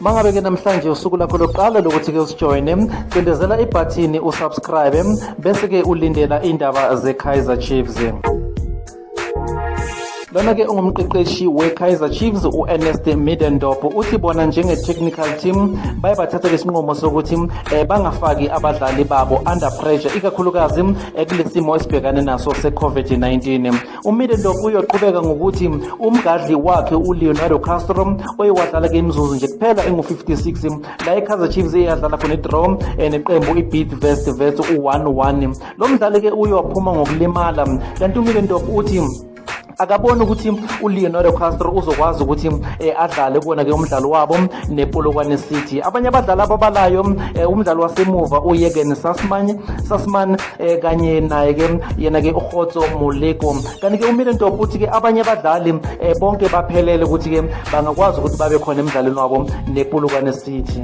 mangabe ke namhlanje usuku lakho lokuqala lokuthi ke usijoine, cindezela ibhathini usubscribe bese ke ulindela indaba zeKaizer Chiefs. Lona ke ungumqeqeshi weKaizer Chiefs uErnest Middendorp uthi bona njenge-technical team baye bathatha lesinqumo sokuthi bangafaki abadlali babo under pressure ikakhulukazi kulesimo esibhekane naso se-COVID-19. uMiddendorp uyoqhubeka ngokuthi umgadli wakhe uLeonardo Castro oyewadlala ke imizuzu nje kuphela engu-56 la iKaizer Chiefs iyadlala khona idraw neqembu iBidvest Wits 1-1. lo mdlali ke uyophuma ngokulimala, kanti uMiddendorp uthi akabona ukuthi uLeonardo Castro uzokwazi ukuthi adlale kuona ke umdlalo wabo nePolokwane City. Abanye abadlali ababalayo umdlali wasemuva uYegen Sasman kanye naye ke yena ke uGotso Moleko. Kanti ke uMiddendorp uthi ke abanye abadlali bonke baphelele ukuthi ke bangakwazi ukuthi babe khona emidlalweni wabo nePolokwane City.